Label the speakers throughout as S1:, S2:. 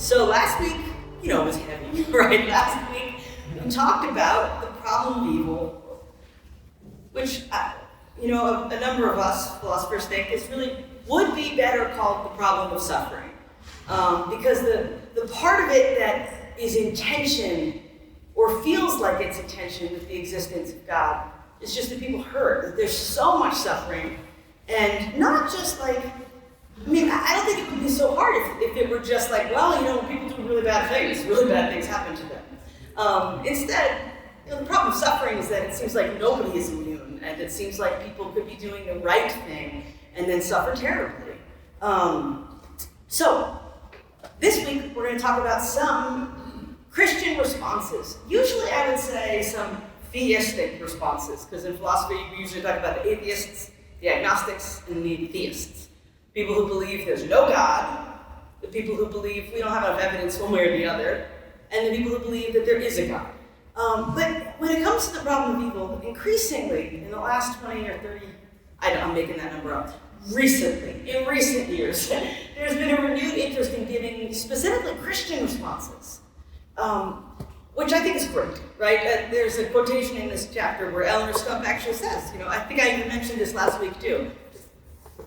S1: So last week, it was heavy, right? Last week, we talked about the problem of evil, which, a number of us philosophers think would be better called the problem of suffering. Because the part of it that is in tension, or feels like it's in tension with the existence of God, is just that people hurt, that there's so much suffering, and not just I don't think it would be so hard if it were just when people do really bad things happen to them. Instead, the problem of suffering is that it seems like nobody is immune, and it seems like people could be doing the right thing and then suffer terribly. So, this week we're going to talk about some Christian responses. Usually I would say some theistic responses, because in philosophy we usually talk about the atheists, the agnostics, and the theists. People who believe there's no God, the people who believe we don't have enough evidence one way or the other, and the people who believe that there is a God. But when it comes to the problem of evil, increasingly, in the last 20 or 30, I'm making that number up, in recent years, there's been a renewed interest in giving specifically Christian responses, which I think is great, right? There's a quotation in this chapter where Eleanor Stump actually says, I think I even mentioned this last week too,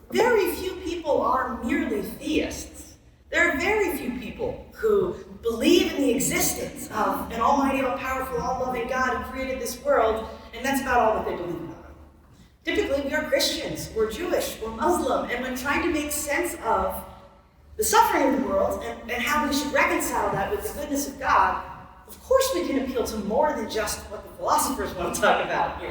S1: very few people are merely theists. There are very few people who believe in the existence of an almighty, all-powerful, all-loving God who created this world, and that's about all that they believe about it. Typically, we are Christians, we're Jewish, we're Muslim, and when trying to make sense of the suffering of the world and how we should reconcile that with the goodness of God, of course we can appeal to more than just what the philosophers want to talk about,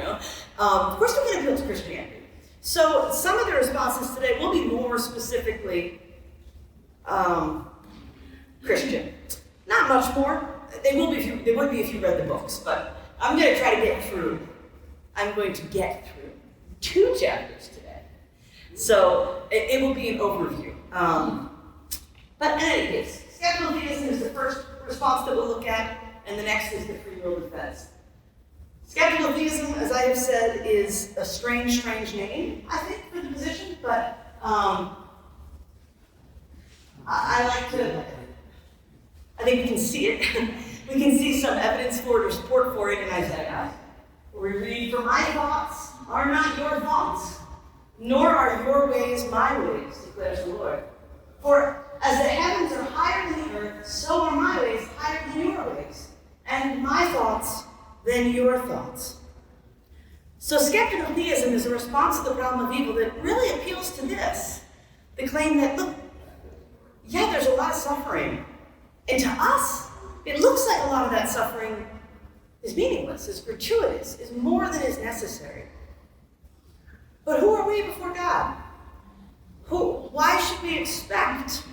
S1: Of course we can appeal to Christianity. So some of the responses today will be more specifically Christian. Not much more. They would be if you read the books, but I'm going to try to get through 2 chapters today. So it will be an overview. But in any case, skeptical theism is the first response that we'll look at, and the next is the free will defense. Skeptical theism, as I have said, is a strange name, I think, for the position, but I think we can see it. We can see some evidence for it or support for it in Isaiah, where we read, "For my thoughts are not your thoughts, nor are your ways my ways, declares the Lord. For as the heavens are higher than the earth, so are my ways higher than your ways, and my thoughts than your thoughts." So skeptical theism is a response to the problem of evil that really appeals to this, the claim that, look, yeah, there's a lot of suffering, and to us, it looks like a lot of that suffering is meaningless, is gratuitous, is more than is necessary. But who are we before God? Why should we expect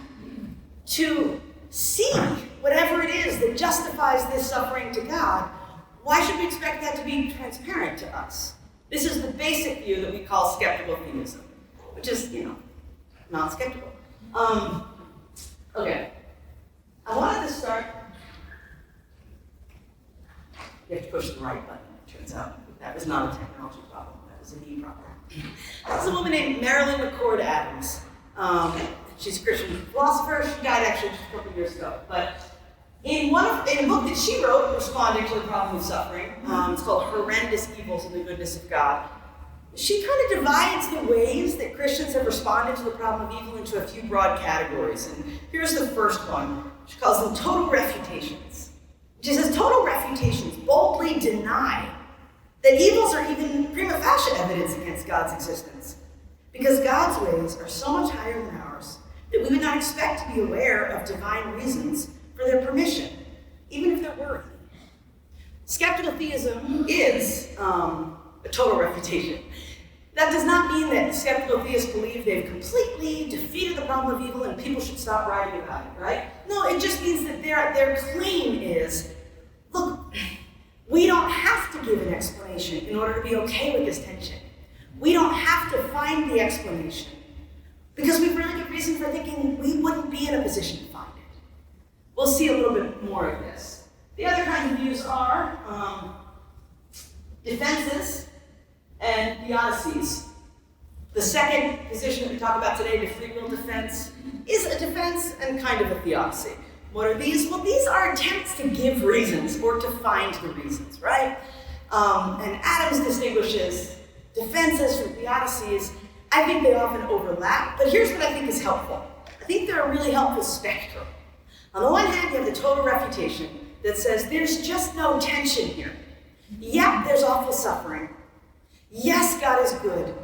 S1: to see whatever it is that justifies this suffering to God? Why should we expect that to be transparent to us? This is the basic view that we call skeptical theism, which is, not skeptical. Okay. I wanted to start. You have to push the right button, it turns out. That was not a technology problem, that was a knee problem. There's a woman named Marilyn Mccord Adams. She's a Christian philosopher. She died actually just a couple of years ago. But in a book that she wrote responding to the problem of suffering, it's called Horrendous Evils and the Goodness of God, she kind of divides the ways that Christians have responded to the problem of evil into a few broad categories. And here's the first one. She calls them total refutations. She says total refutations boldly deny that evils are even prima facie evidence against God's existence, because God's ways are so much higher than ours that we would not expect to be aware of divine reasons for their permission, even if there were any. Skeptical theism is a total refutation. That does not mean that skeptical theists believe they've completely defeated the problem of evil and people should stop writing about it, right? No, it just means that their claim is, look, we don't have to give an explanation in order to be okay with this tension. We don't have to find the explanation because we have really good reason for thinking we wouldn't be in a position to find it. We'll see a little bit more of this. The other kinds of views are defenses and theodicies. The second position that we talk about today, the free will defense, is a defense and kind of a theodicy. What are these? Well, these are attempts to give reasons or to find the reasons, right? And Adams distinguishes defenses from theodicies. I think they often overlap, but here's what I think is helpful. I think they're a really helpful spectrum. On the one hand, you have the total refutation that says there's just no tension here. Yep, there's awful suffering. Yes, God is good.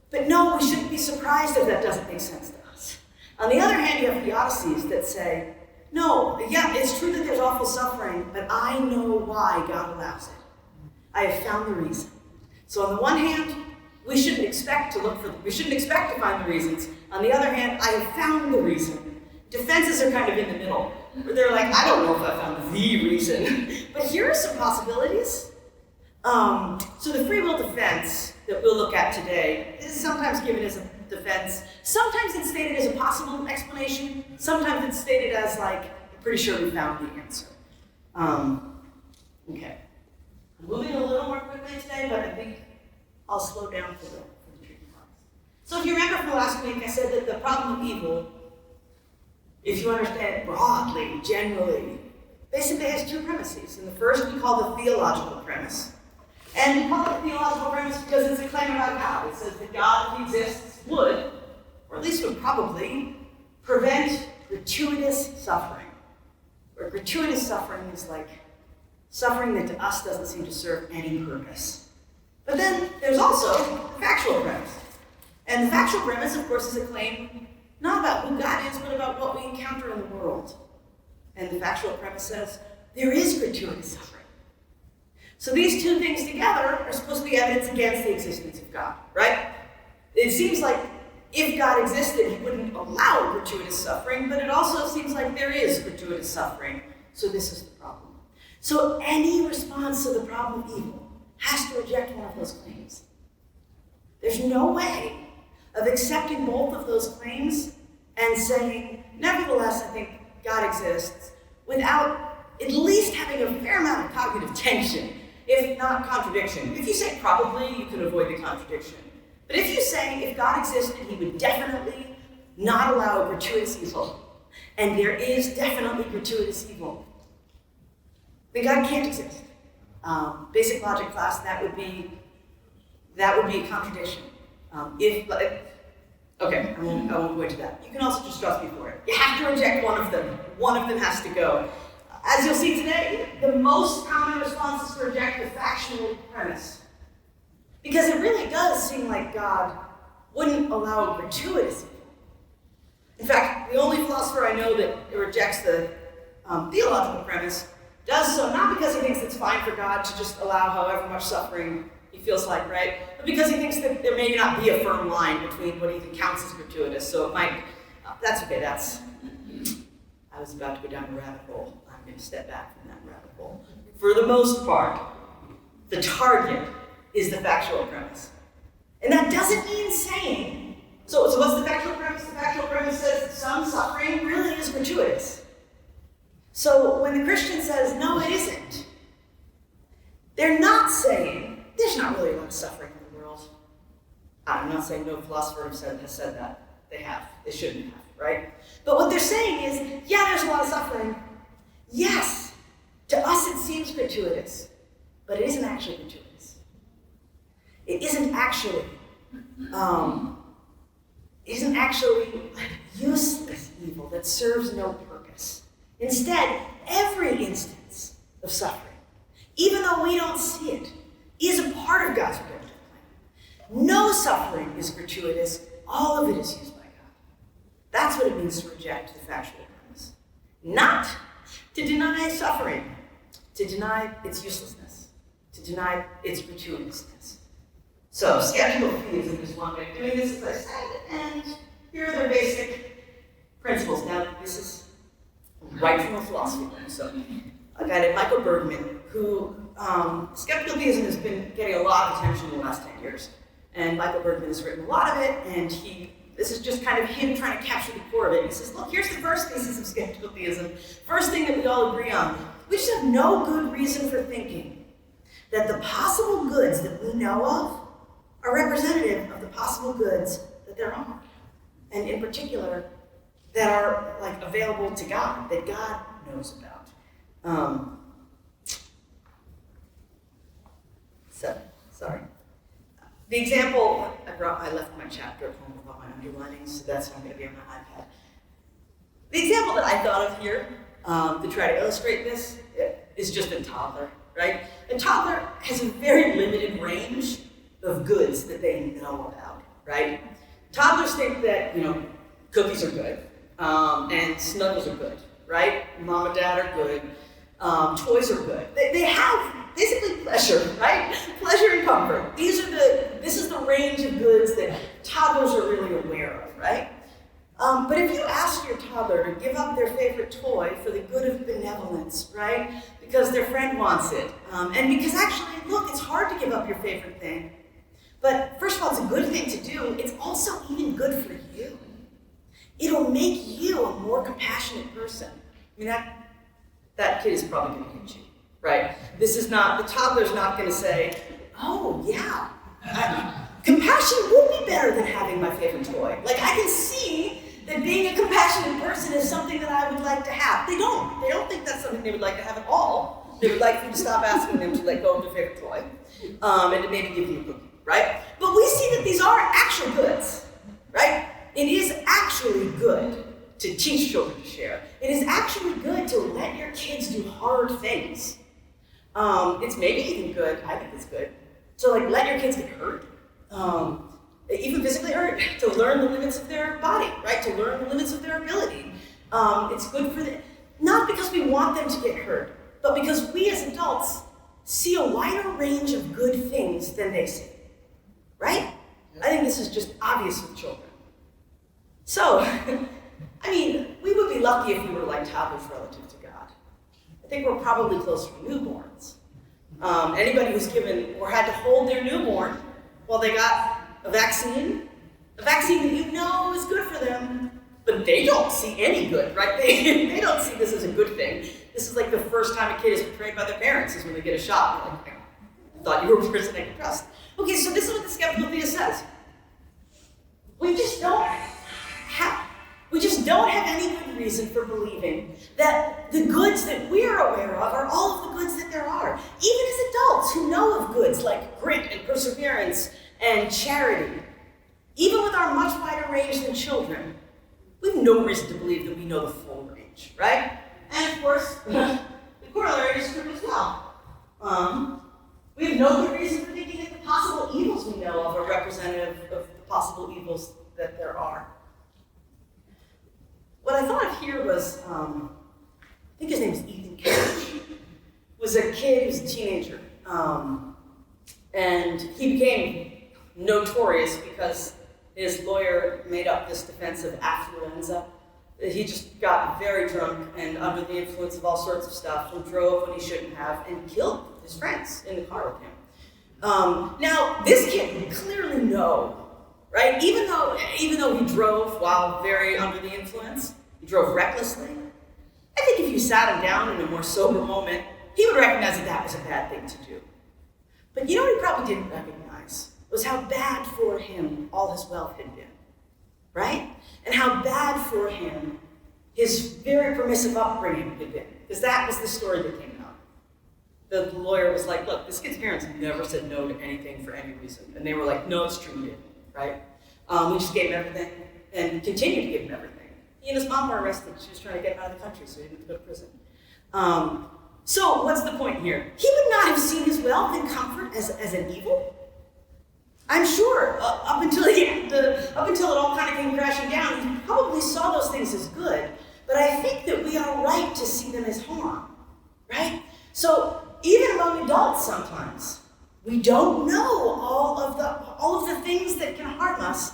S1: But no, we shouldn't be surprised if that doesn't make sense to us. On the other hand, you have theodicies that say, no, yeah, it's true that there's awful suffering, but I know why God allows it. I have found the reason. So on the one hand, we shouldn't expect to find the reasons. On the other hand, I have found the reason. Defenses are kind of in the middle, where they're like, I don't know if I found the reason, but here are some possibilities. So the free will defense that we'll look at today is sometimes given as a defense. Sometimes it's stated as a possible explanation. Sometimes it's stated as like, I'm pretty sure we found the answer. Okay. I'm moving a little more quickly today, but I think I'll slow down for the treatment parts. So if you remember from last week, I said that the problem of evil, if you understand it broadly, generally, basically has two premises. And the first we call the theological premise. And we call it the theological premise because it's a claim about God. It says that God, if he exists, would, or at least would probably, prevent gratuitous suffering. Where gratuitous suffering is like suffering that to us doesn't seem to serve any purpose. But then there's also the factual premise. And the factual premise, of course, is a claim not about who God is, but about what we encounter in the world. And the factual premise says there is gratuitous suffering. So these two things together are supposed to be evidence against the existence of God, right? It seems like if God existed, he wouldn't allow gratuitous suffering, but it also seems like there is gratuitous suffering. So this is the problem. So any response to the problem of evil has to reject one of those claims. There's no way of accepting both of those claims and saying, nevertheless, I think God exists, without at least having a fair amount of cognitive tension, if not contradiction. If you say probably, you can avoid the contradiction. But if you say if God existed, he would definitely not allow gratuitous evil, and there is definitely gratuitous evil, then God can't exist. Basic logic class, that would be a contradiction. Okay, I won't go into that. You can also just trust me for it. You have to reject one of them. One of them has to go. As you'll see today, the most common response is to reject the factual premise. Because it really does seem like God wouldn't allow gratuitous evil. In fact, the only philosopher I know that rejects the theological premise does so not because he thinks it's fine for God to just allow however much suffering he feels like, right? But because he thinks that there may not be a firm line between what he even counts as gratuitous. So it might, that's okay, I was about to go down a rabbit hole. I'm going to step back from that rabbit hole. For the most part, the target is the factual premise. And that doesn't mean saying, so what's the factual premise? The factual premise says that some suffering really is gratuitous. So when the Christian says, no, it isn't, they're not saying, there's not really a lot of suffering in the world. I'm not saying no philosopher has said that. They have. They shouldn't have, right? But what they're saying is, yeah, there's a lot of suffering. Yes, to us it seems gratuitous, but it isn't actually gratuitous. It isn't actually useless evil that serves no purpose. Instead, every instance of suffering, even though we don't see it, is a part of God's redemptive plan. No suffering is gratuitous. All of it is used by God. That's what it means to reject the factual premise. Not to deny suffering, to deny its uselessness, to deny its gratuitousness. So, skeptical theism is one way of doing this, as I said, and here are their basic principles. Now, this is right from a philosophy book. So, a guy named Michael Bergman, who skeptical theism has been getting a lot of attention in the last 10 years. And Michael Bergman has written a lot of it, and this is just kind of him trying to capture the core of it. He says, look, here's the first thesis of skeptical theism. First thing that we all agree on. We just have no good reason for thinking that the possible goods that we know of are representative of the possible goods that there are. And in particular, that are like available to God, that God knows about. Sorry. The example, I left my chapter at home with all my underlinings, so that's not going to be on my iPad. The example that I thought of here to try to illustrate this is just a toddler, right? A toddler has a very limited range of goods that they know about, right? Toddlers think that, cookies are good, and snuggles are good, right? Mom and dad are good, toys are good. They have basically pleasure, right? Pleasure and comfort. This is the range of goods that toddlers are really aware of, right? But if you ask your toddler to give up their favorite toy for the good of benevolence, right? Because their friend wants it, and because actually, look, it's hard to give up your favorite thing. But first of all, it's a good thing to do. It's also even good for you. It'll make you a more compassionate person. I mean, that kid is probably going to hit you, right? The toddler's not going to say, oh, yeah, compassion would be better than having my favorite toy. Like, I can see that being a compassionate person is something that I would like to have. They don't think that's something they would like to have at all. They would like you to stop asking them to let go of their favorite toy, and to maybe give you a cookie, right? But we see that these are actual goods, right? It is actually good to teach children to share. It is actually good to let your kids do hard things. It's maybe even good, I think it's good, to let your kids get hurt. Even physically hurt, to learn the limits of their body, right? To learn the limits of their ability. It's good for them, not because we want them to get hurt, but because we as adults see a wider range of good things than they see, right? I think this is just obvious with children. So, we would be lucky if we were like toddlers relative to God. I think we're probably closer to newborns. Anybody who's given or had to hold their newborn while they got a vaccine that you know is good for them, but they don't see any good, right? They don't see this as a good thing. This is like the first time a kid is betrayed by their parents is when they get a shot. You're like, I thought you were a person I could trust. Okay, so this is what the skeptical theist says. We just don't have any good reason for believing that the goods that we're aware of are all of the goods that there are. Even as adults who know of goods like grit and perseverance and charity, even with our much wider range than children, we have no reason to believe that we know the full range, right? And of course, the corollary is true as well. We have no good reason for thinking that the possible evils we know of are representative of the possible evils that there are. What I thought of here was, I think his name is Ethan Cage, was a kid who was a teenager. And he became notorious because his lawyer made up this defense of affluenza. He just got very drunk and under the influence of all sorts of stuff and drove when he shouldn't have and killed his friends in the car with him. Now, this kid would clearly know, right? Even though he drove while very under the influence, he drove recklessly. I think if you sat him down in a more sober moment, he would recognize that was a bad thing to do. But you know what he probably didn't recognize was how bad for him all his wealth had been, right? And how bad for him his very permissive upbringing had been, because that was the story that came out. The lawyer was like, look, this kid's parents never said no to anything for any reason. And they were like, no, it's true, we did, right? We just gave him everything and continued to give him everything. He and his mom were arrested. She was trying to get him out of the country so he didn't have to go to prison. So what's the point here? He would not have seen his wealth and comfort as an evil. I'm sure up until it all kind of came crashing down, he probably saw those things as good. But I think that we are right to see them as harm, right? So even among adults sometimes, we don't know all of the things that can harm us,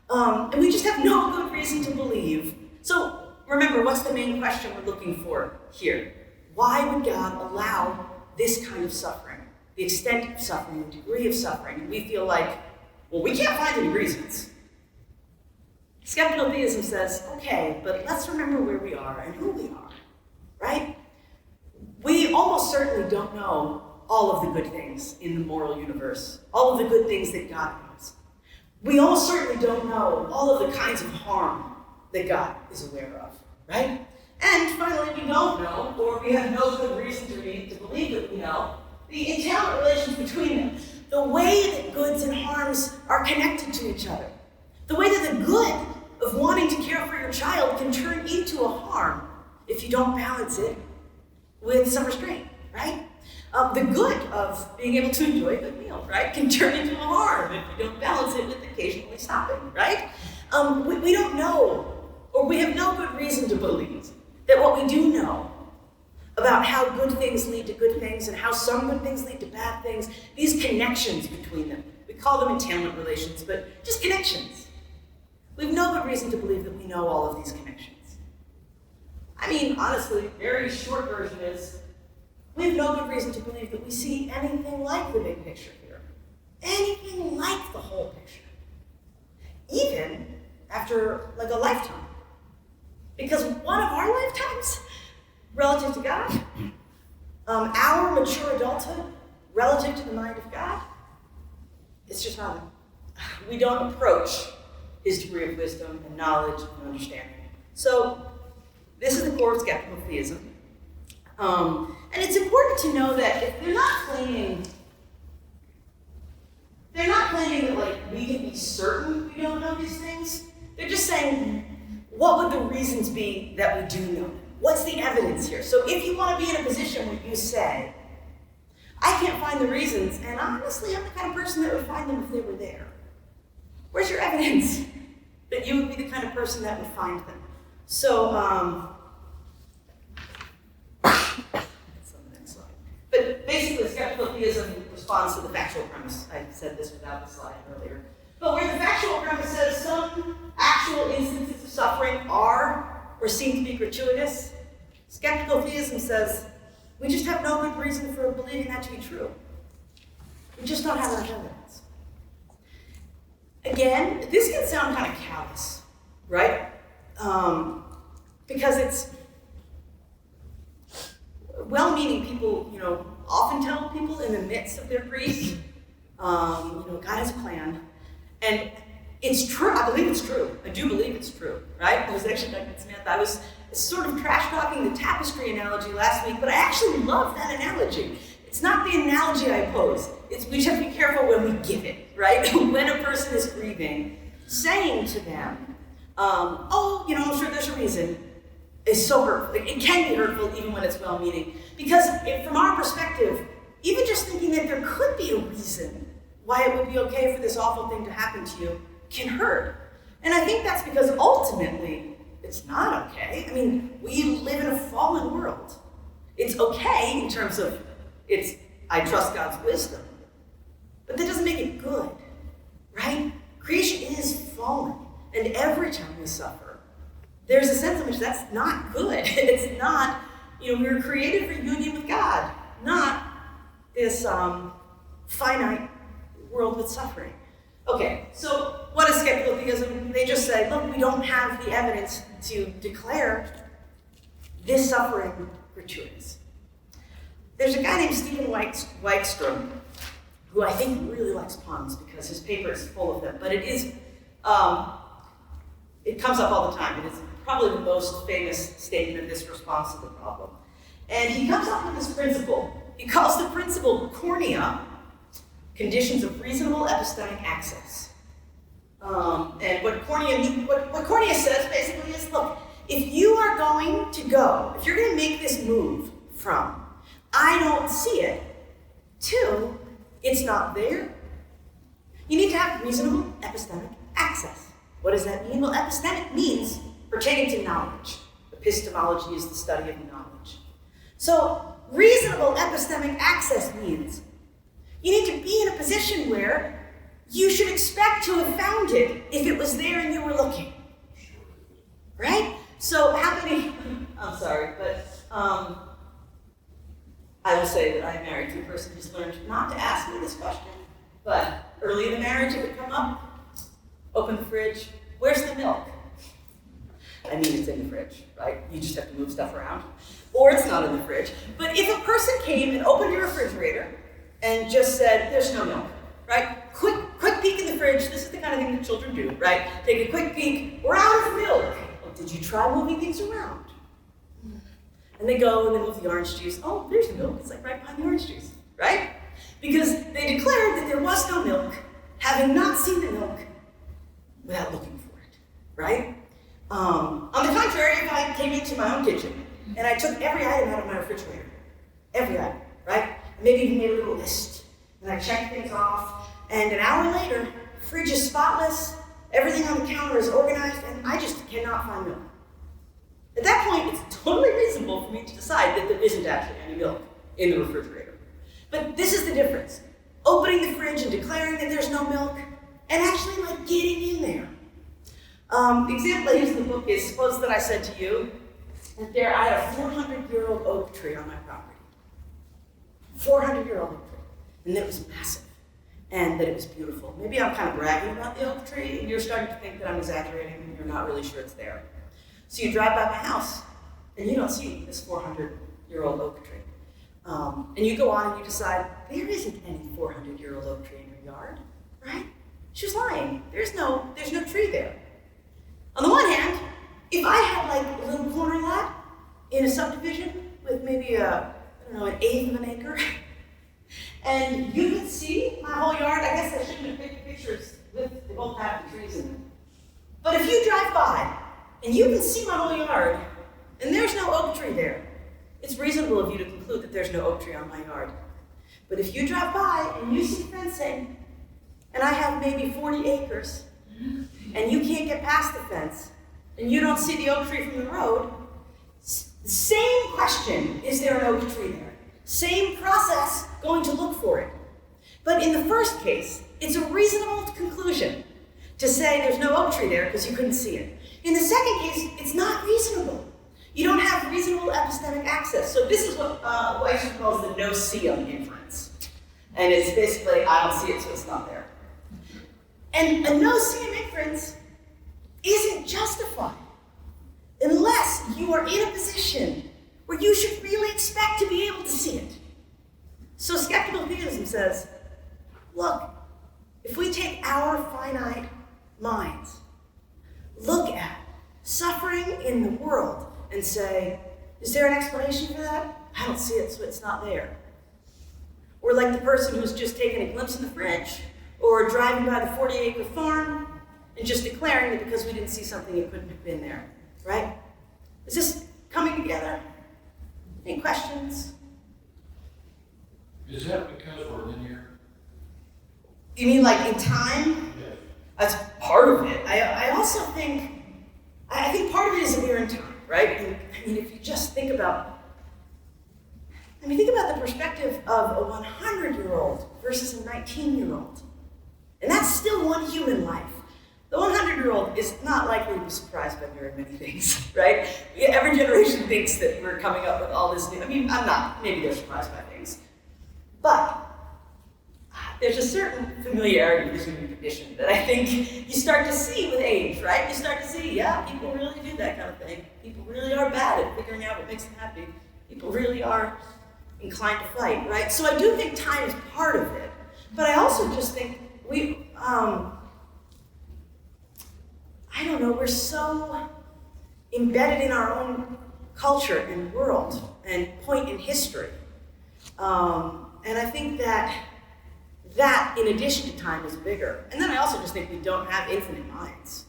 S1: and we just have no good reason to believe. So remember, what's the main question we're looking for here? Why would God allow this kind of suffering, the extent of suffering, the degree of suffering? And we feel like, well, we can't find any reasons. Skeptical theism says, okay, but let's remember where we are and who we are, right? We almost certainly don't know all of the good things in the moral universe, all of the good things that God knows. We almost certainly don't know all of the kinds of harm that God is aware of, right? And finally, we don't know, or we have no good reason to believe that we know, the entailment relations between them. The way that goods and harms are connected to each other. The way that the good of wanting to care for your child can turn into a harm if you don't balance it with some restraint, right? The good of being able to enjoy a good meal, right, can turn into a harm if you don't balance it with occasionally stopping, right? We don't know, or we have no good reason to believe that what we do know about how good things lead to good things and how some good things lead to bad things, these connections between them. We call them entailment relations, but just connections. We have no good reason to believe that we know all of these connections. I mean, honestly, very short version is, we have no good reason to believe that we see anything like the big picture here. Anything like the whole picture. Even after like a lifetime. Because one of our lifetimes, relative to God, our mature adulthood, relative to the mind of God, it's just not. We don't approach his degree of wisdom and knowledge and understanding. So, this is the core of skeptical theism. And it's important to know that if they're not claiming that like we can be certain we don't know these things. They're just saying, what would the reasons be that we do know them? What's the evidence here? So if you want to be in a position where you say, I can't find the reasons, and honestly, I'm the kind of person that would find them if they were there. Where's your evidence that you would be the kind of person that would find them? So, that's on the next slide. But basically, skeptical theism responds to the factual premise. I said this without the slide earlier. But where the factual premise says some actual instances of suffering are or seem to be gratuitous, skeptical theism says we just have no good reason for believing that to be true. We just don't have enough evidence. Again, this can sound kind of callous, right? Because it's well-meaning people, often tell people in the midst of their grief, God has a plan. And it's true. I believe it's true. I do believe it's true, right? I was actually Duncan Smith. I was sort of trash talking the tapestry analogy last week, but I actually love that analogy. It's not the analogy I oppose. We just have to be careful when we give it, right? When a person is grieving, saying to them, I'm sure there's a reason, is so hurtful. It can be hurtful even when it's well-meaning. Because from our perspective, even just thinking that there could be a reason why it would be okay for this awful thing to happen to you can hurt. And I think that's because ultimately, it's not okay. I mean, we live in a fallen world. It's okay in terms of I trust God's wisdom. But that doesn't make it good, right? Creation is fallen. And every time we suffer, there's a sense in which that's not good. It's not, we were created for union with God, not this finite world with suffering. Okay, so what is skeptical theism? They just say, look, we don't have the evidence to declare this suffering gratuitous. There's a guy named Stephen Wykstrom, who I think really likes puns because his paper is full of them, but it comes up all the time. It is probably the most famous statement of this response to the problem. And he comes up with this principle. He calls the principle cornea, conditions of reasonable epistemic access. And what cornea says basically is, look, if you are going to go, if you're going to make this move from, I don't see it, to, it's not there, you need to have reasonable epistemic access. What does that mean? Well, epistemic means pertaining to knowledge. Epistemology is the study of knowledge. So, reasonable epistemic access means you need to be in a position where you should expect to have found it if it was there and you were looking. Right? So how many, I'm sorry, but I will say that I'm married to a person who's learned not to ask me this question, but early in the marriage it would come up, open the fridge, where's the milk? I mean, it's in the fridge, right? You just have to move stuff around. Or it's not in the fridge. But if a person came and opened your refrigerator and just said, there's no milk, right? Quick peek in the fridge. This is the kind of thing that children do, right? Take a quick peek. We're out of milk. did you try moving things around? And they go and they move the orange juice. Oh, there's the milk. It's like right behind the orange juice, right? Because they declared that there was no milk, having not seen the milk without looking for it, right? On the contrary, if I came into my own kitchen and I took every item out of my refrigerator, every item, right? Maybe even made a little list, and I checked things off, and an hour later, the fridge is spotless, everything on the counter is organized, and I just cannot find milk. At that point, it's totally reasonable for me to decide that there isn't actually any milk in the refrigerator. But this is the difference. Opening the fridge and declaring that there's no milk, and actually like getting in there. The example I use in the book is, suppose that I said to you, that I had a 400-year-old oak tree on my property. 400-year-old oak tree. And that it was massive. And that it was beautiful. Maybe I'm kind of bragging about the oak tree, and you're starting to think that I'm exaggerating, and you're not really sure it's there. So you drive by my house, and you don't see this 400-year-old oak tree. And you go on and you decide, there isn't any 400-year-old oak tree in your yard, right? She was lying. There's no tree there. On the one hand, if I had like a little corner lot in a subdivision with maybe an eighth of an acre, and you could see my whole yard, I guess I shouldn't have taken pictures with, they both have the trees in them. But if you drive by and you can see my whole yard and there's no oak tree there, it's reasonable of you to conclude that there's no oak tree on my yard. But if you drive by and you see fencing, and I have maybe 40 acres, and you can't get past the fence, and you don't see the oak tree from the road, same question, is there an oak tree there? Same process, going to look for it. But in the first case, it's a reasonable conclusion to say there's no oak tree there because you couldn't see it. In the second case, it's not reasonable. You don't have reasonable epistemic access. So this is what Weiss calls the no-seeum inference. And it's basically, I don't see it, so it's not there. And a no-seeum inference isn't justified unless you are in a position where you should really expect to be able to see it. So skeptical theism says, look, if we take our finite minds, look at suffering in the world, and say, is there an explanation for that? I don't see it, so it's not there. Or like the person who's just taking a glimpse in the fridge, or driving by the 40-acre farm, and just declaring that because we didn't see something, it couldn't have been there, right? Is this coming together? Any questions?
S2: Is that because we're linear?
S1: You mean like in time?
S2: Yes.
S1: That's part of it. I also think, I think part of it is that we're in time. Right? I mean, if you just think about the perspective of a 100-year-old versus a 19-year-old. And that's still one human life. The 100-year-old is not likely to be surprised by very many things, right? Every generation thinks that we're coming up with all this new, I'm not, maybe they're surprised by things. But there's a certain familiarity with human condition that I think you start to see with age, right? You start to see, yeah, people really do that kind of thing. People really are bad at figuring out what makes them happy. People really are inclined to fight, right? So I do think time is part of it. But I also just think we're so embedded in our own culture and world and point in history. And I think that in addition to time is bigger. And then I also just think we don't have infinite minds.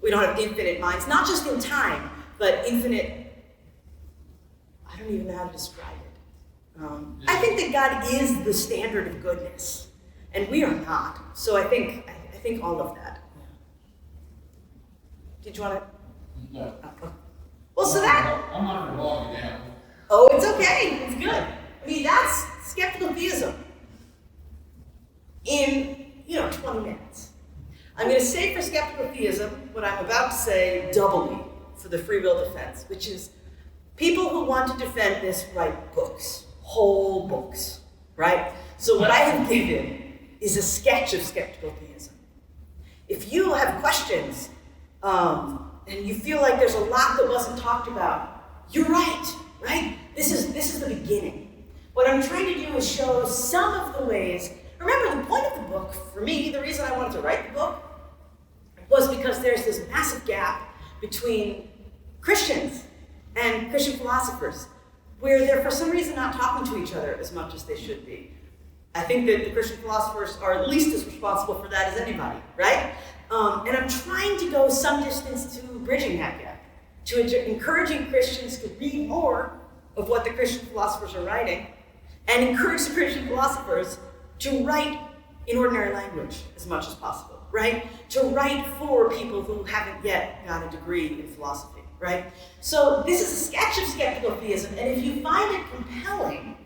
S1: We don't have infinite minds, not just in time, but infinite, I don't even know how to describe it. I think that God is the standard of goodness, and we are not. So I think all of that. Did you want to?
S2: No.
S1: Well, so that.
S2: I'm not going to log you down.
S1: Oh, it's okay. It's good. I mean, that's skeptical theism in 20 minutes. I'm going to say for skeptical theism what I'm about to say doubly for the free will defense, which is people who want to defend this write books, whole books, right? So what I have given is a sketch of skeptical theism. If you have questions and you feel like there's a lot that wasn't talked about, you're right? This is the beginning. What I'm trying to do is show some of the ways. Remember, the point of the book, for me, the reason I wanted to write the book was because there's this massive gap between Christians and Christian philosophers, where they're for some reason not talking to each other as much as they should be. I think that the Christian philosophers are at least as responsible for that as anybody, right? And I'm trying to go some distance to bridging that gap, to encouraging Christians to read more of what the Christian philosophers are writing, and encourage the Christian philosophers to write in ordinary language as much as possible, right? To write for people who haven't yet got a degree in philosophy, right? So this is a sketch of skeptical theism, and if you find it compelling,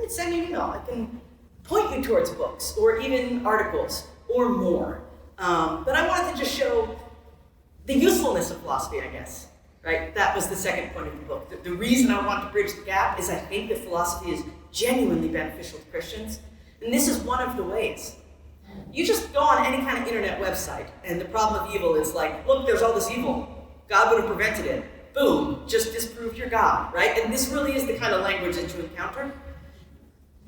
S1: send me an email. I can point you towards books, or even articles, or more. But I wanted to just show the usefulness of philosophy, I guess, right? That was the second point of the book. The reason I want to bridge the gap is I think that philosophy is genuinely beneficial to Christians, and this is one of the ways. You just go on any kind of internet website, and the problem of evil is like, look, there's all this evil. God would have prevented it. Boom, just disproved your God, right? And this really is the kind of language that you encounter.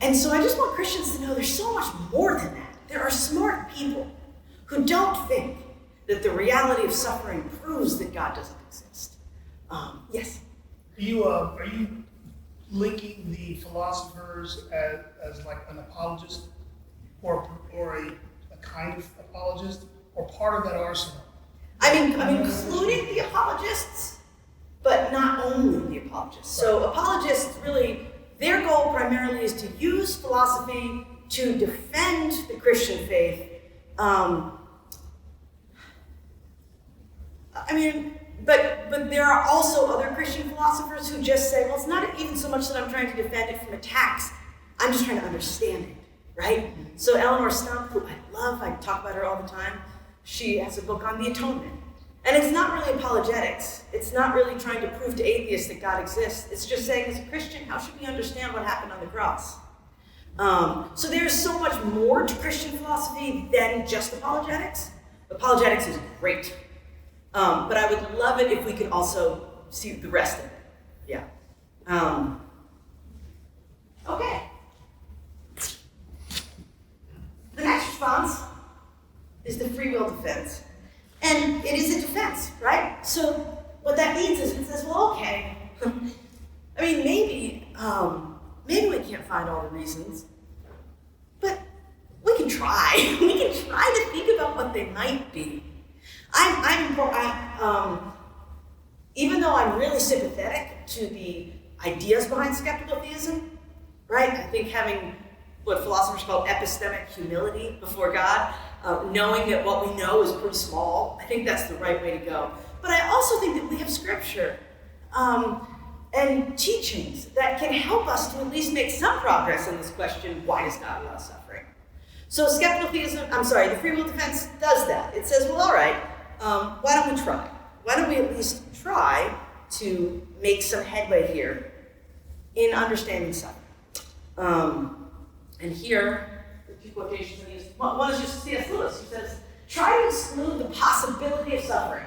S1: And so I just want Christians to know there's so much more than that. There are smart people who don't think that the reality of suffering proves that God doesn't exist. Yes?
S3: Are you linking the philosophers as like an apologist or a kind of apologist, or part of that arsenal?
S1: I'm including the apologists, but not only the apologists. So apologists really, their goal primarily is to use philosophy to defend the Christian faith. But there are also other Christian philosophers who just say, well, it's not even so much that I'm trying to defend it from attacks, I'm just trying to understand it, right? So Eleanor Stump, who I love, I talk about her all the time, she has a book on the atonement. And it's not really apologetics. It's not really trying to prove to atheists that God exists. It's just saying, as a Christian, how should we understand what happened on the cross? So there's so much more to Christian philosophy than just apologetics. Apologetics is great. But I would love it if we could also see the rest of it. Yeah. Okay. The next response is the free will defense. And it is a defense, right? So what that means is it says, well, okay, I mean, maybe we can't find all the reasons, but we can try. We can try to think about what they might be. Even though I'm really sympathetic to the ideas behind skeptical theism, right? I think having what philosophers call epistemic humility before God, knowing that what we know is pretty small, I think that's the right way to go. But I also think that we have scripture and teachings that can help us to at least make some progress in this question, why does God allow suffering? So the free will defense does that. It says, well, all right, why don't we try? Why don't we at least try to make some headway here in understanding suffering? And here, the two quotations I used, one is just C.S. Lewis, who says, try to exclude the possibility of suffering,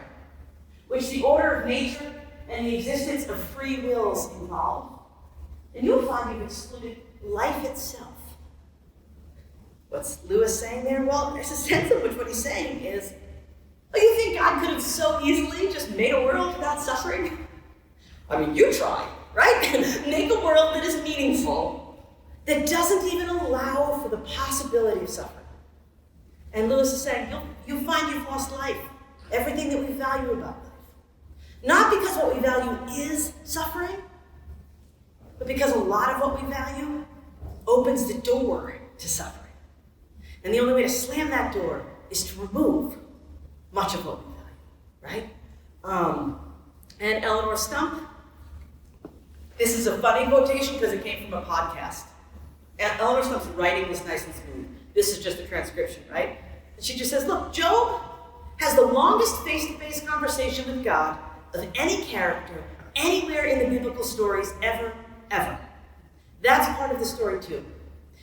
S1: which the order of nature and the existence of free wills involve, and you'll find you've excluded life itself. What's Lewis saying there? Well, there's a sense in which what he's saying is, oh, you think God could have so easily just made a world without suffering? I mean, you try, right? Make a world that is meaningful, that doesn't even allow for the possibility of suffering. And Lewis is saying, you'll find you've lost life, everything that we value about life. Not because what we value is suffering, but because a lot of what we value opens the door to suffering. And the only way to slam that door is to remove much of what we value, right? And Eleanor Stump, this is a funny quotation because it came from a podcast. And Eleanor Stump's writing this nice and smooth. This is just a transcription, right? And she just says, look, Job has the longest face-to-face conversation with God of any character anywhere in the biblical stories ever. That's part of the story too.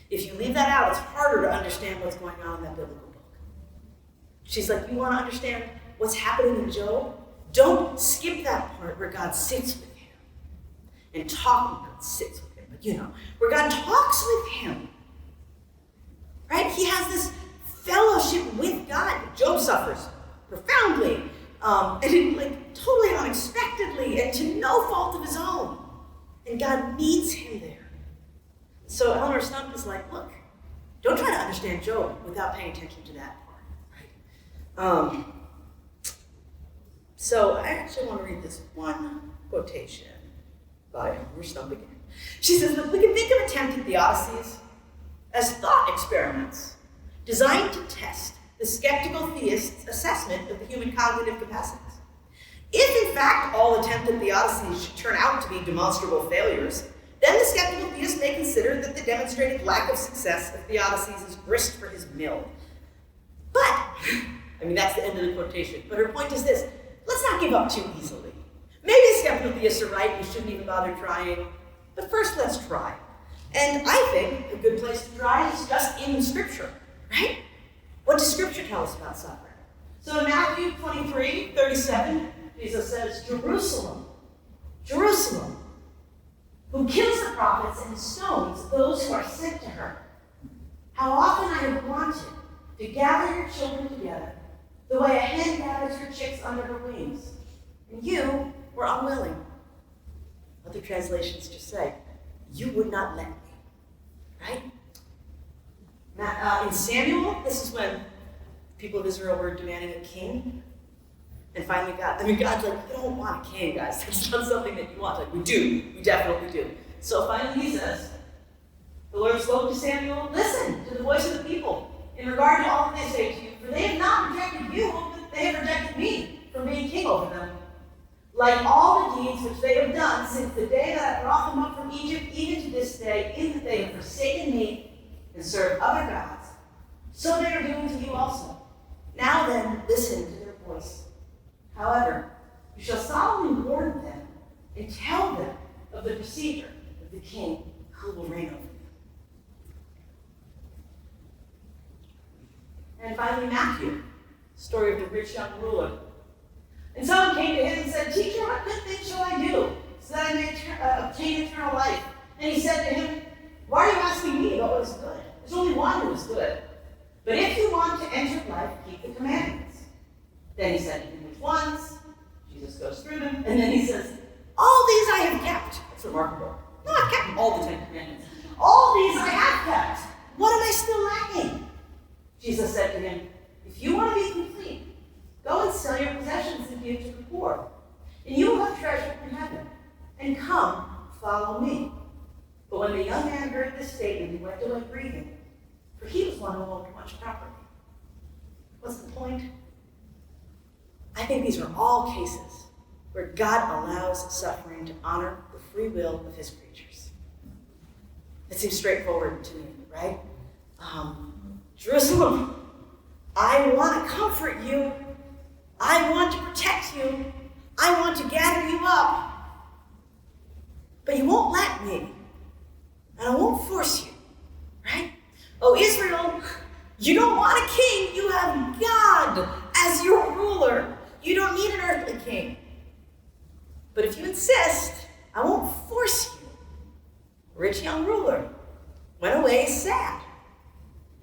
S1: If you leave that out, it's harder to understand what's going on in that biblical book. She's like, you want to understand what's happening in Job? Don't skip that part where God sits with him and sits with him, but where God talks with him, right? He has this fellowship with God. Job suffers profoundly, and it totally unexpectedly and to no fault of his own. And God meets him there. So Eleanor Stump is like, look, don't try to understand Job without paying attention to that part. Right? So I actually want to read this one quotation by Eleanor Stump again. She says that we can think of attempted theodicies as thought experiments designed to test the skeptical theist's assessment of the human cognitive capacities. If, in fact, all attempted theodicies should turn out to be demonstrable failures, then the skeptical theist may consider that the demonstrated lack of success of theodicies is grist for his mill. But, that's the end of the quotation, but her point is this: let's not give up too easily. Maybe the skeptical theists are right, we shouldn't even bother trying, but first let's try. And I think a good place to try is just in Scripture, right? What does Scripture tell us about suffering? So in Matthew 23:37, Jesus says, Jerusalem, Jerusalem, who kills the prophets and stones those who are sent to her. How often I have wanted to gather your children together, the way a hen gathers her chicks under her wings, and you were unwilling. Other translations just say, you would not let me, right? In Samuel, this is when the people of Israel were demanding a king. And finally God's like, you don't want a king, guys. That's not something that you want. Like, we do. We definitely do. So finally he says, the Lord spoke to Samuel, listen to the voice of the people in regard to all that they say to you, for they have not rejected you, but they have rejected me from being king over them. Like all the deeds which they have done since the day that I brought them up from Egypt, even to this day, in that they have forsaken me and served other gods, so they are doing to you also. Now then, listen to their voice. However, you shall solemnly warn them and tell them of the procedure of the king who will reign over you. And finally, Matthew, story of the rich young ruler. And someone came to him and said, Teacher, what good thing shall I do so that I may obtain eternal life? And he said to him, why are you asking me about what is good? There's only one who is good. But if you want to enter life, keep the commandments. Then he said to him, which ones? Jesus goes through them, and then he says, all these I have kept. That's remarkable. No, I've kept all the 10 commandments. All these I have kept. What am I still lacking? Jesus said to him, if you want to be complete, go and sell your possessions and give to the poor, and you will have treasure in heaven. And come, follow me. But when the young man heard this statement, he went away grieving, for he was one who owned much property. What's the point? I think these are all cases where God allows suffering to honor the free will of his creatures. It seems straightforward to me, right? Jerusalem, I want to comfort you. I want to protect you. I want to gather you up. But you won't let me. And I won't force you, right? Oh, Israel, you don't want a king. You have God as your ruler. You don't need an earthly king. But if you insist, I won't force you. The rich young ruler went away sad.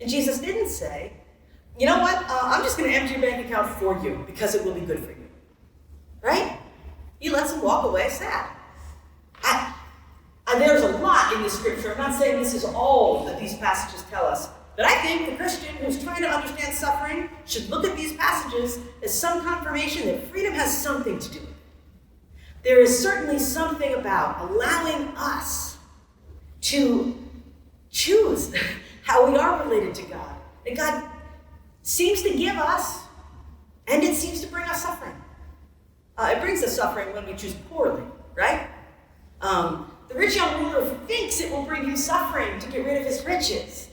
S1: And Jesus didn't say, you know what, I'm just going to empty your bank account for you because it will be good for you. Right? He lets him walk away sad. There's a lot in the scripture. I'm not saying this is all that these passages tell us. But I think the Christian who's trying to understand suffering should look at these passages as some confirmation that freedom has something to do with it. There is certainly something about allowing us to choose how we are related to God. That God seems to give us, and it seems to bring us suffering. It brings us suffering when we choose poorly, right? The rich young ruler thinks it will bring him suffering to get rid of his riches.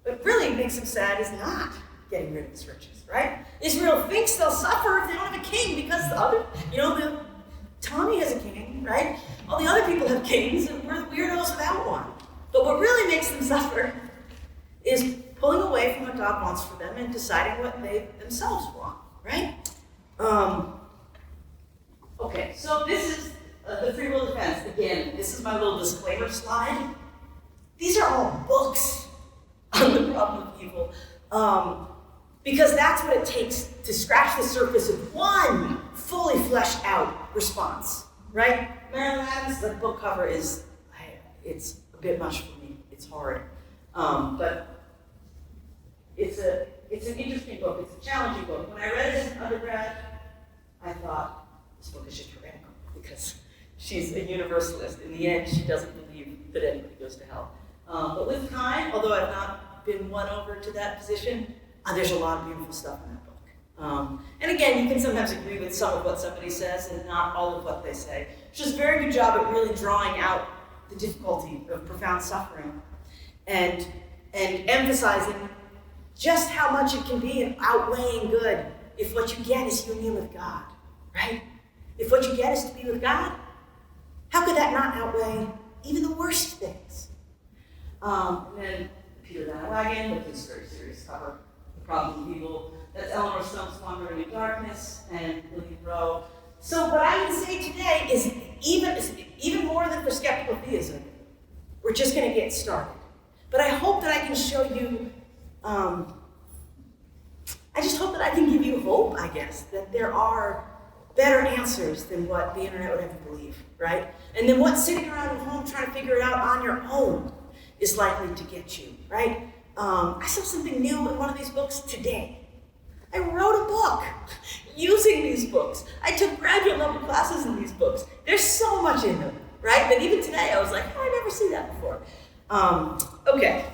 S1: What really makes him sad is not getting rid of his riches, right? Israel thinks they'll suffer if they don't have a king because Tommy has a king, right? All the other people have kings, and we're the weirdos without one. But what really makes them suffer is pulling away from what God wants for them and deciding what they themselves want, right? Okay, so this is the free will defense. Again, this is my little disclaimer slide. These are all books on the problem of evil. Because that's what it takes to scratch the surface of one fully fleshed out response, right? Marilyn Adams, the book cover it's a bit much for me. It's hard. But it's an interesting book. It's a challenging book. When I read it as an undergrad, I thought, this book is just heretical because she's a universalist. In the end, she doesn't believe that anybody goes to hell. But with time, although I've not been won over to that position, there's a lot of beautiful stuff in that book. And again, you can sometimes agree with some of what somebody says and not all of what they say. She does a very good job at really drawing out the difficulty of profound suffering and emphasizing just how much it can be and outweighing good if what you get is union with God, right? If what you get is to be with God, how could that not outweigh even the worst things? And then Peter Van Wagon with this very serious cover, The Problem of Evil. That's Eleanor Stone's Wandering in Darkness and Lillian Rowe. So what I would say today is even more than for skeptical theism, we're just going to get started. But I hope that I can show you, I just hope that I can give you hope, I guess, that there are better answers than what the internet would have you believe, right? And then what sitting around at home trying to figure it out on your own is likely to get you, right? I saw something new in one of these books today. I wrote a book using these books. I took graduate level classes in these books. There's so much in them, right? But even today, I was like, oh, I never seen that before. Okay.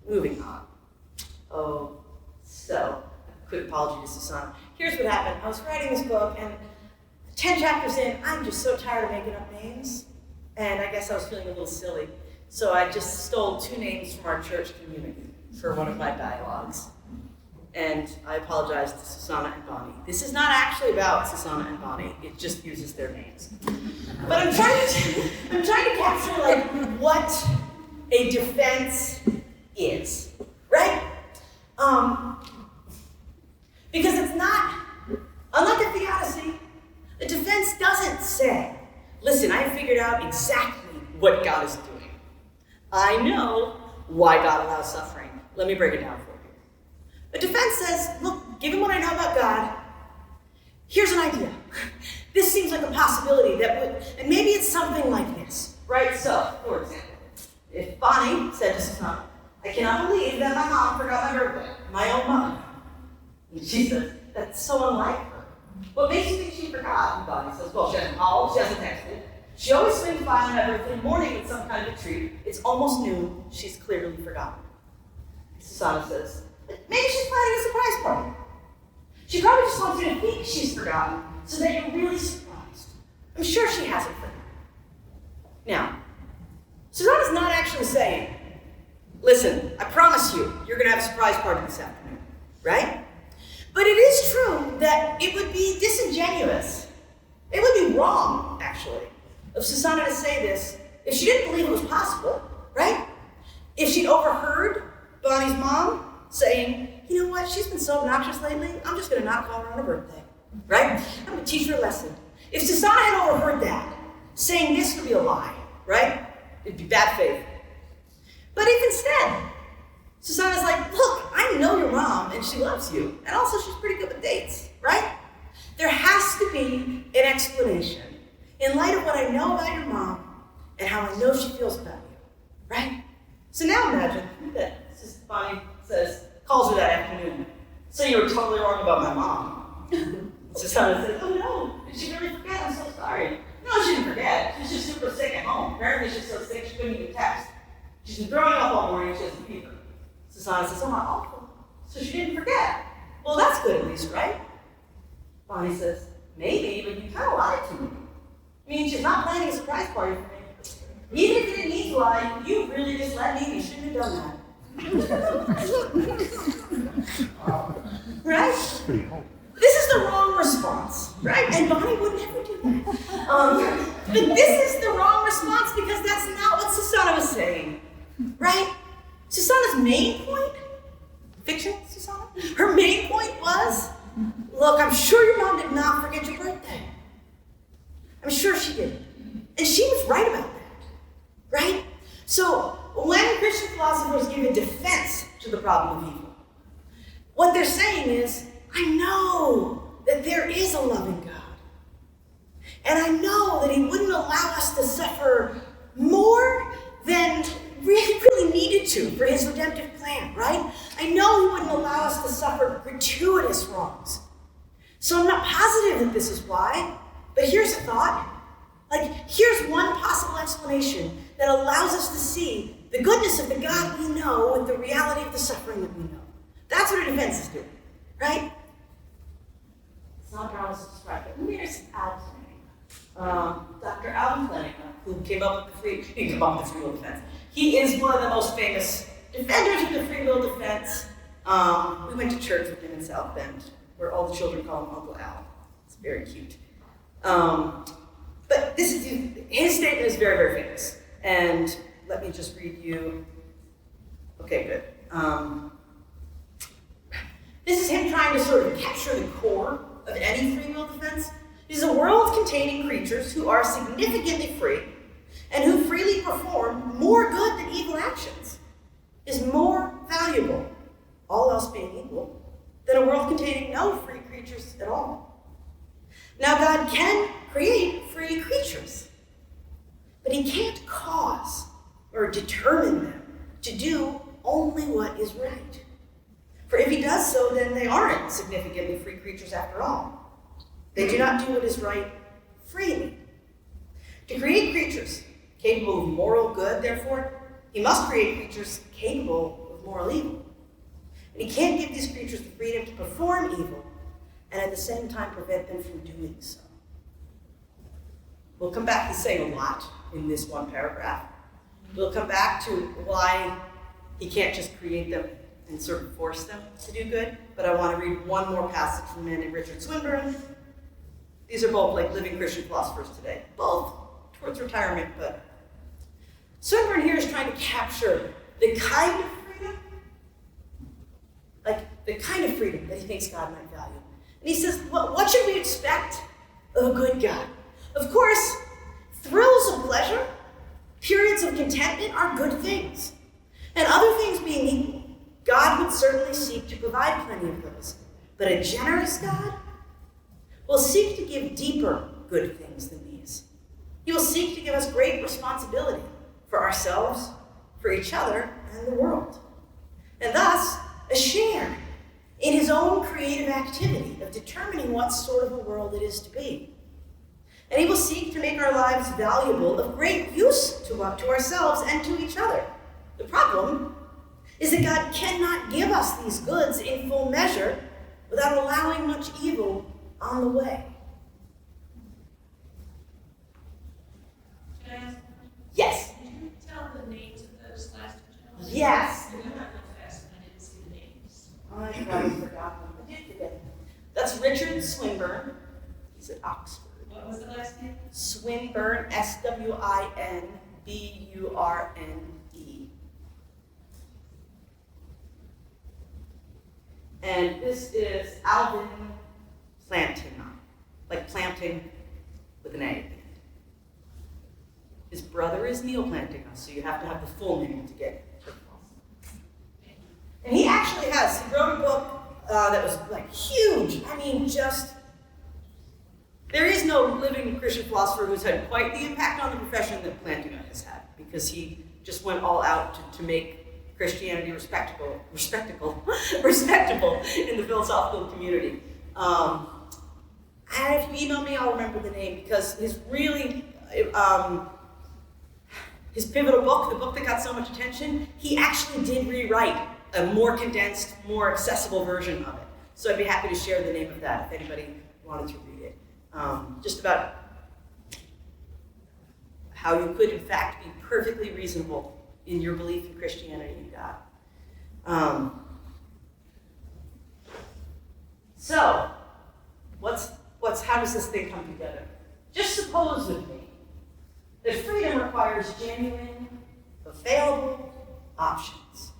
S1: Moving on. Oh, so, quick apology to Susanna. Here's what happened. I was writing this book, and 10 chapters in, I'm just so tired of making up names. And I guess I was feeling a little silly. So I just stole 2 names from our church community for one of my dialogues. And I apologize to Susanna and Bonnie. This is not actually about Susanna and Bonnie. It just uses their names. But I'm trying to capture like what a defense is, right? Because it's not, unlike the theodicy, the defense doesn't say, listen, I figured out exactly what God is doing. I know why God allows suffering. Let me break it down for you. The defense says, look, given what I know about God, here's an idea. This seems like a possibility that would, and maybe it's something like this, right? So, for example, if Bonnie said to Susanna, I cannot believe that my mom forgot my birthday, my own mom. And she says, that's so unlike her. What makes you think she forgot? And Bonnie says, well, she hasn't called, she hasn't texted. She always swings by on my birthday morning with some kind of treat. It's almost noon, she's clearly forgotten. Susanna says, maybe she's planning a surprise party. She probably just wants you to think she's forgotten so that you're really surprised. I'm sure she hasn't forgotten. Now, Susanna's not actually saying, listen, I promise you, you're going to have a surprise party this afternoon, right? But it is true that it would be disingenuous. It would be wrong, actually, of Susanna to say this if she didn't believe it was possible, right? If she'd overheard Bonnie's mom saying, you know what, she's been so obnoxious lately, I'm just going to not call her on her birthday, right? I'm going to teach her a lesson. If Susanna had overheard that, saying this would be a lie, right? It'd be bad faith. But if instead, Susanna's like, look, I know your mom and she loves you, and also she's pretty good with dates, right? There has to be an explanation in light of what I know about your mom and how I know she feels about you, right? So now imagine that Bonnie calls her that afternoon. So you were totally wrong about my mom. Susanna says, oh no, did she really forget? I'm so sorry. No, she didn't forget. She's just super sick at home. Apparently she's so sick she couldn't even text. She's been throwing up all morning, she has a fever. Susanna says, oh, how awful. So she didn't forget. Well, that's good at least, right? Bonnie says, maybe, but you kind of lied to me. I mean, she's not planning a surprise party for me. Even if you didn't need to lie, you really just let me. You shouldn't have done that. Right? This is the wrong response, right? And Bonnie would never do that. But this is the wrong response because that's not what Susanna was saying, right? Susanna's main point, fiction, Susanna? Her main point was, look, I'm sure your mom did not forget your birthday. I'm sure she did. And she was right about that, right? So when Christian philosophers give a defense to the problem of evil. What they're saying is, I know that there is a loving God. And I know that he wouldn't allow us to suffer more than really needed to for his redemptive plan, right? I know he wouldn't allow us to suffer gratuitous wrongs. So I'm not positive that this is why, but here's a thought. Here's one possible explanation that allows us to see the goodness of the God we know with the reality of the suffering that we know. That's what a defense is doing, right? It's not how I was described, but here's Al Plantinga. Dr. Al Plantinga, who came up with the free will defense. He is one of the most famous defenders of the free will defense. We went to church with him in South Bend, where all the children call him Uncle Al. It's very cute. But his statement is very, very famous. And let me just read you. Okay, good. This is him trying to sort of capture the core of any free will defense. It is a world containing creatures who are significantly free and who freely perform more good than evil actions is more valuable, all else being equal, than a world containing no free creatures at all. Now, God can create free creatures, but he can't cause or determine them to do only what is right. For if he does so, then they aren't significantly free creatures after all. They do not do what is right freely. To create creatures capable of moral good, therefore, he must create creatures capable of moral evil. And he can't give these creatures the freedom to perform evil and at the same time prevent them from doing so. We'll come back to saying a lot in this one paragraph. We'll come back to why he can't just create them and sort of force them to do good, but I want to read one more passage from a man named Richard Swinburne. These are both living Christian philosophers today, both towards retirement, but Swinburne here is trying to capture the kind of freedom, that he thinks God might value. And he says, what should we expect of a good God? Of course, thrills of pleasure, periods of contentment are good things. And other things being equal, God would certainly seek to provide plenty of those. But a generous God will seek to give deeper good things than these. He will seek to give us great responsibility for ourselves, for each other, and the world. And thus, a share in his own creative activity of determining what sort of a world it is to be. And he will seek to make our lives valuable, of great use to ourselves and to each other. The problem is that God cannot give us these goods in full measure without allowing much evil on the way.
S4: Can I ask?
S1: Yes.
S4: Did you tell the names of those last two gentlemen?
S1: Yes.
S4: I went real fast and I didn't see the names.
S1: I probably forgot them. I did forget them. That's Richard Swinburne. He's at Oxford.
S4: What was the last name?
S1: Swinburne, Swinburne. And this is Alvin Plantinga, like planting with an A at the end. His brother is Neil Plantinga, so you have to have the full name to get it. And he actually he wrote a book that was huge. I mean, there is no living Christian philosopher who's had quite the impact on the profession that Plantinga has had, because he just went all out to make Christianity respectable in the philosophical community. And if you email me, I'll remember the name, because his pivotal book, the book that got so much attention, he actually did rewrite a more condensed, more accessible version of it. So I'd be happy to share the name of that if anybody wanted to read it. Just about how you could, in fact, be perfectly reasonable in your belief in Christianity and God. So, how does this thing come together? Just suppose with me that freedom requires genuine, available options.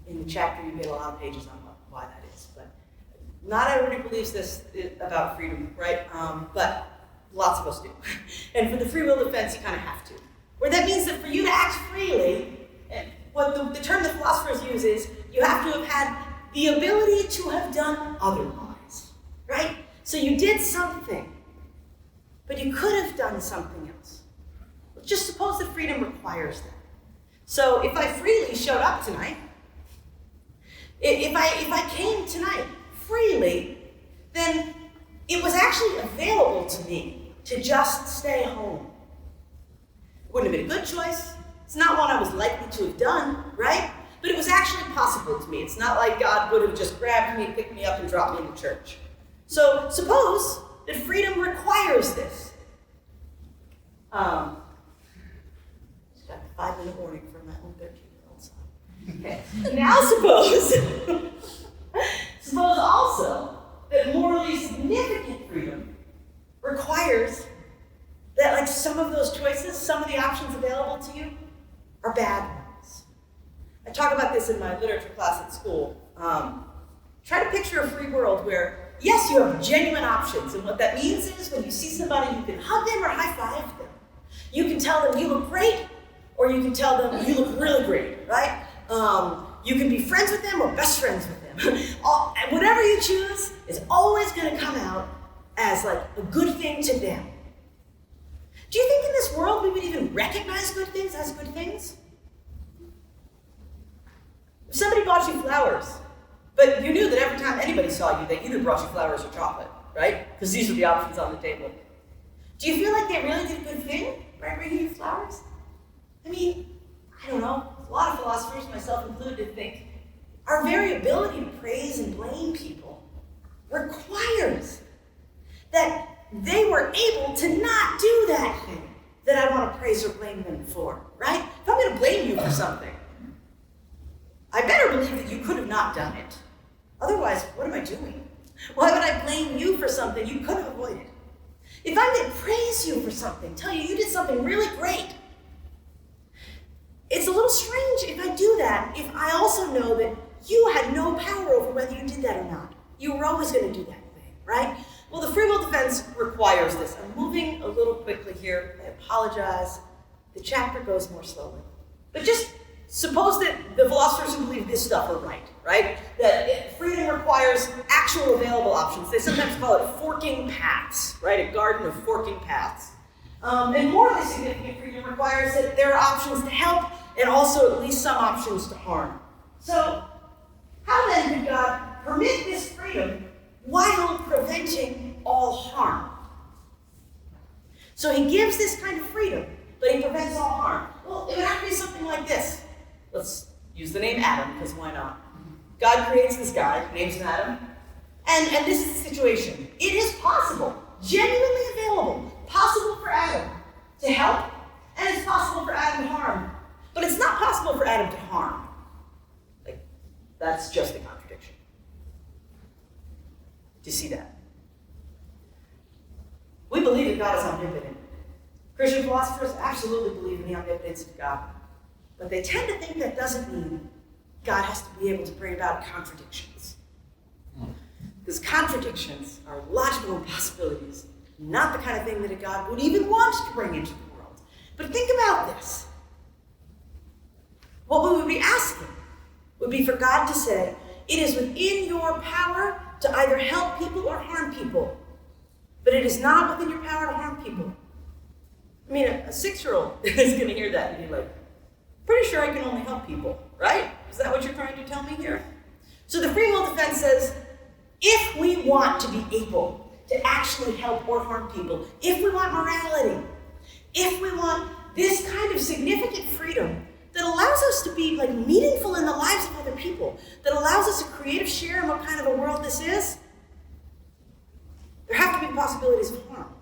S1: In the chapter, you get a lot of pages on why that is, but not everybody believes this about freedom, right? But lots of us do. And for the free will defense, you kind of have to. Where that means that for you to act freely, and what the term the philosophers use is, You have to have had the ability to have done otherwise, right? So you did something, but you could have done something else. Let's just suppose that freedom requires that. So if I freely showed up tonight, if I came tonight freely, then it was actually available to me to just stay home. It wouldn't have been a good choice. It's not one I was likely to have done, right? But it was actually possible to me. It's not like God would have just grabbed me, picked me up, and dropped me in the church. So suppose that freedom requires this. Just got a 5-minute warning from my own 13-year-old son. Okay. Now suppose also that morally significant freedom requires that, like, some of those choices, some of the options available to you are bad ones. I talk about this in my literature class at school. Try to picture a free world where, yes, you have genuine options, and what that means is when you see somebody, you can hug them or high-five them. You can tell them you look great, or you can tell them you look really great, right? You can be friends with them or best friends with them. Whatever you choose is always going to come out as like a good thing to them. Do you think in this world we would even recognize good things as good things? If somebody bought you flowers, but you knew that every time anybody saw you, they either brought you flowers or chocolate, right? Because these are the options on the table. Do you feel like they really did a good thing by bringing you flowers? I mean, I don't know. A lot of philosophers, myself included, think our very ability to praise and blame people requires that they were able to not do that thing that I want to praise or blame them for, right? If I'm going to blame you for something, I better believe that you could have not done it. Otherwise, what am I doing? Why would I blame you for something you could have avoided? If I'm going to praise you for something, tell you did something really great, it's a little strange if I do that if I also know that you had no power over whether you did that or not. You were always going to do that thing, right? Well, the free will defense requires this. I'm moving a little quickly here. I apologize. The chapter goes more slowly. But just suppose that the philosophers who believe this stuff are right? That freedom requires actual available options. They sometimes call it forking paths, right? A garden of forking paths. And morally significant freedom requires that there are options to help and also at least some options to harm. So, how then did God permit this freedom while preventing all harm? So he gives this kind of freedom, but he prevents all harm. Well, it would have to be something like this. Let's use the name Adam, because why not? God creates this guy, names him Adam, and this is the situation. It is possible, genuinely available, possible for Adam to help, and it's possible for Adam to harm. But it's not possible for Adam to harm. Like, that's just a contradiction. Do you see that? We believe that God is omnipotent. Christian philosophers absolutely believe in the omnipotence of God. But they tend to think that doesn't mean God has to be able to bring about contradictions. Because contradictions are logical impossibilities, not the kind of thing that a God would even want to bring into the world. But think about this. What we would be asking would be for God to say, it is within your power to either help people or harm people, but it is not within your power to harm people. I mean, a 6-year-old is going to hear that and be like, pretty sure I can only help people, right? Is that what you're trying to tell me here? So the free will defense says, if we want to be able to actually help or harm people, if we want morality, if we want this kind of significant freedom that allows us to be like meaningful in the lives of other people, that allows us a creative share in what kind of a world this is, there have to be possibilities of harm.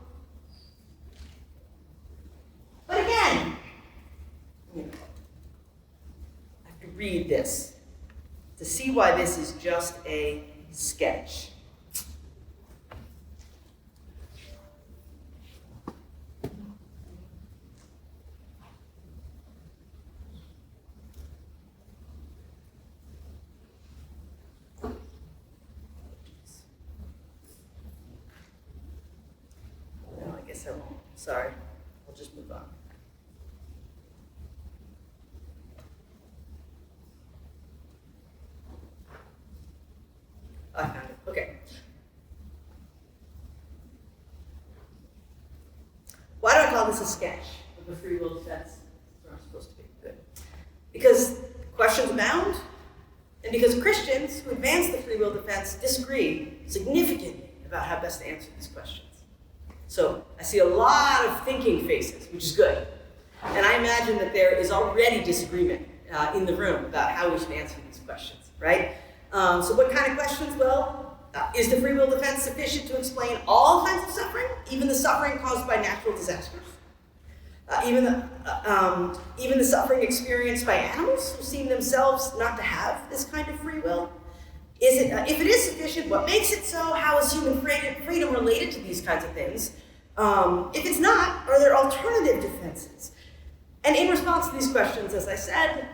S1: But again, I have to read this to see why this is just a sketch. No, I guess I won't. Sorry. I'll just move on. a sketch of the free will defense. That's where I'm supposed to be. Good. Because questions abound, and because Christians who advance the free will defense disagree significantly about how best to answer these questions. So I see a lot of thinking faces, which is good. And I imagine that there is already disagreement in the room about how we should answer these questions, right? So what kind of questions? Well, is the free will defense sufficient to explain all kinds of suffering, even the suffering caused by natural disasters? Even the suffering experienced by animals who seem themselves not to have this kind of free will? Is it, if it is sufficient, what makes it so? How is human freedom related to these kinds of things? If it's not, are there alternative defenses? And in response to these questions, as I said,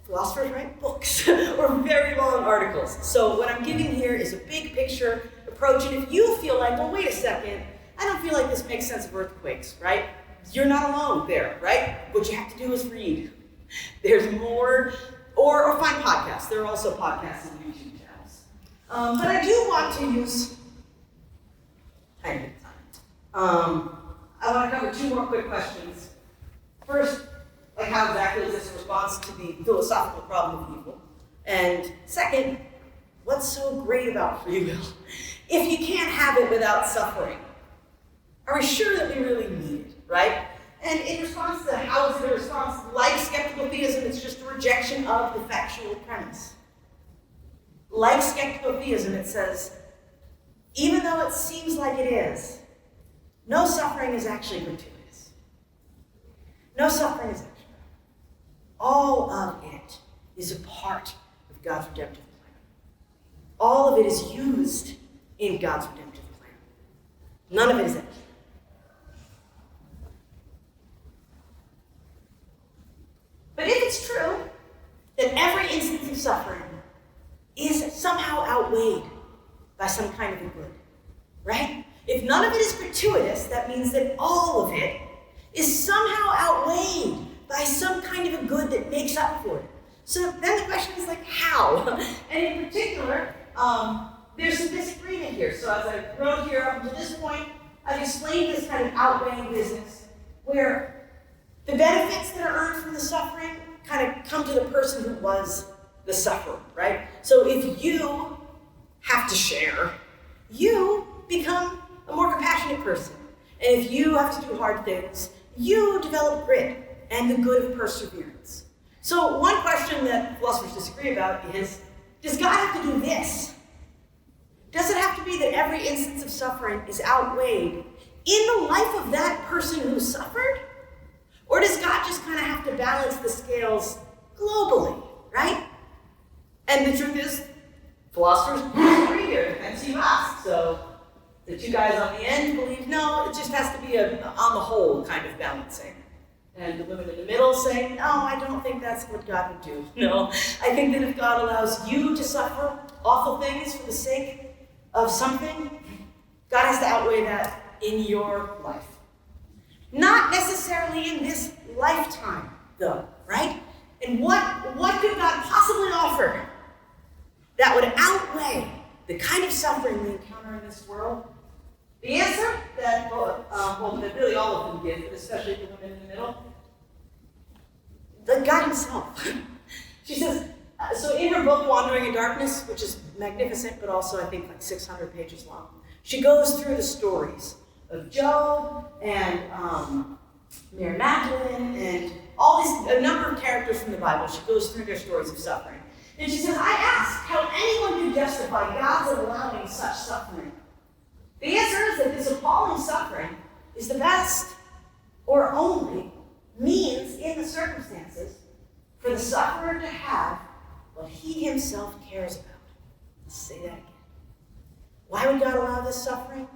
S1: philosophers write books or very long articles. So what I'm giving here is a big picture approach. And if you feel like, well, wait a second, I don't feel like this makes sense of earthquakes, right? You're not alone there, right? What you have to do is read. There's more, or find podcasts. There are also podcasts and YouTube channels. But I do want to use tiny bit of time. I want to cover two more quick questions. First, like how exactly is this a response to the philosophical problem of evil? And second, what's so great about free will? If you can't have it without suffering, are we sure that we really need it, right? And in response to how is it a response, like skeptical theism, it's just a rejection of the factual premise. Like skeptical theism, it says, even though it seems like it is, no suffering is actually gratuitous. No suffering is actually. All of it is a part of God's redemptive plan. All of it is used in God's redemptive plan. None of it is extra. But if it's true that every instance of suffering is somehow outweighed by some kind of a good, right? If none of it is gratuitous, that means that all of it is somehow outweighed by some kind of a good that makes up for it. So then the question is like, how? And in particular, there's some disagreement here. So as I wrote here up to this point, I've explained this kind of outweighing business where the benefits that are earned from the suffering kind of come to the person who was the sufferer, right? So if you have to share, you become a more compassionate person. And if you have to do hard things, you develop grit and the good of perseverance. So one question that philosophers disagree about is, does God have to do this? Does it have to be that every instance of suffering is outweighed in the life of that person who suffered? Or does God just kind of have to balance the scales globally, right? And the truth is, philosophers disagree here, depends who you ask. So the two guys on the end believe, no, it just has to be a on the whole kind of balancing. And the women in the middle say, no, I don't think that's what God would do. No, I think that if God allows you to suffer awful things for the sake of something, God has to outweigh that in your life. Not necessarily in this lifetime, though, right? And what could God possibly offer that would outweigh the kind of suffering we encounter in this world? The answer that, that really all of them give, but especially the women in the middle, the God himself. She says, so in her book, Wandering in Darkness, which is magnificent, but also I think like 600 pages long, she goes through the stories of Job and Mary Magdalene and a number of characters from the Bible. She goes through their stories of suffering. And she says, I ask how anyone can justify God's allowing such suffering. The answer is that this appalling suffering is the best or only means in the circumstances for the sufferer to have what he himself cares about. Let's say that again. Why would God allow this suffering?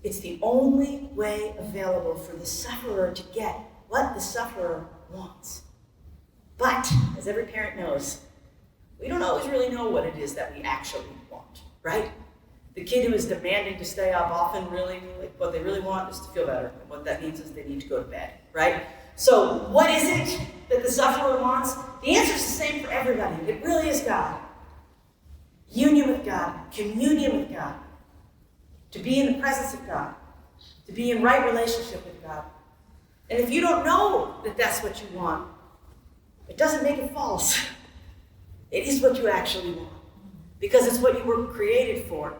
S1: It's the only way available for the sufferer to get what the sufferer wants. But, as every parent knows, we don't always really know what it is that we actually want, right? The kid who is demanding to stay up often really, what they really want is to feel better. And what that means is they need to go to bed, right? So what is it that the sufferer wants? The answer is the same for everybody. It really is God. Union with God, communion with God, to be in the presence of God, to be in right relationship with God. And if you don't know that that's what you want, it doesn't make it false. It is what you actually want, because it's what you were created for.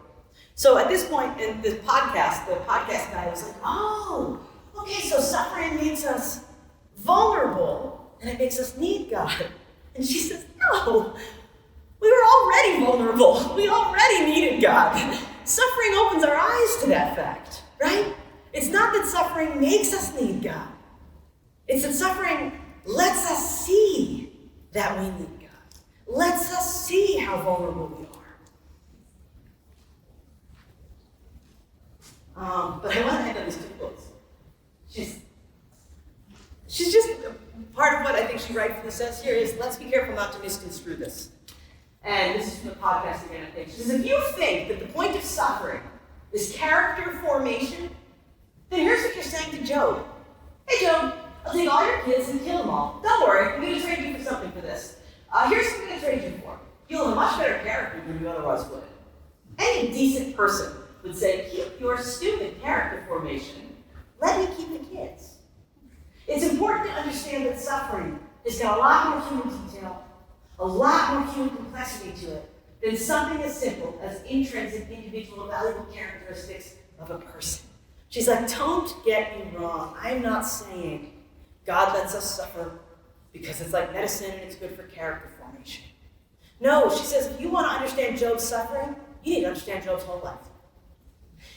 S1: So at this point in the podcast guy was like, oh, okay, so suffering makes us vulnerable, and it makes us need God. And she says, no, we were already vulnerable. We already needed God. Suffering opens our eyes to that fact, right? It's not that suffering makes us need God. It's that suffering lets us see that we need God. Lets us see how vulnerable we are. But I want to end on these 2 quotes. She's just, part of what I think she rightfully says here is, let's be careful not to misconstrue this. And this is from the podcast again, I think. She says, if you think that the point of suffering is character formation, then here's what you're saying to Job. Hey, Job, I'll take all your kids and kill them all. Don't worry, I'm going to trade you for something for this. Here's what I'm going to trade you for. You'll have a much better character than you otherwise would. Any decent person would say, keep your stupid character formation. Let me keep the kids. It's important to understand that suffering has got a lot more human detail, a lot more human complexity to it than something as simple as intrinsic, individual, valuable characteristics of a person. She's like, don't get me wrong. I'm not saying God lets us suffer because it's like medicine and it's good for character formation. No, she says, if you want to understand Job's suffering, you need to understand Job's whole life.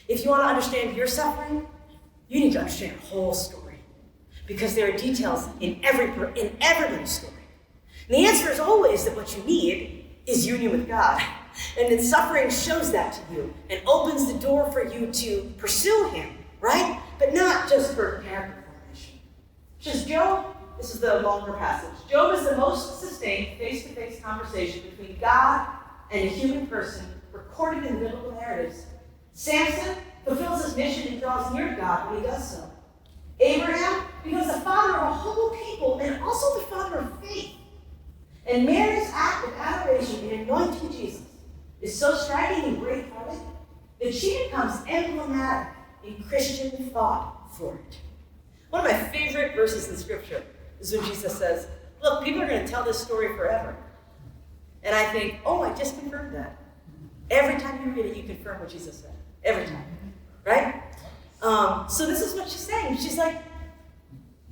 S1: If you want to understand your suffering, you need to understand the whole story, because there are details in everybody's story. And the answer is always that what you need is union with God. And that suffering shows that to you and opens the door for you to pursue him, right? But not just for character formation. Just Job, this is the longer passage. Job is the most sustained face-to-face conversation between God and a human person recorded in the biblical narratives. Samson fulfills his mission and draws near to God when he does so. Abraham becomes the father of a whole people and also the father of faith. And Mary's act of adoration in anointing Jesus is so striking and great-hearted that she becomes emblematic in Christian thought for it. One of my favorite verses in Scripture is when Jesus says, look, people are going to tell this story forever. And I think, oh, I just confirmed that. Every time you read it, you confirm what Jesus said. Every time. Right? So this is what she's saying. She's like,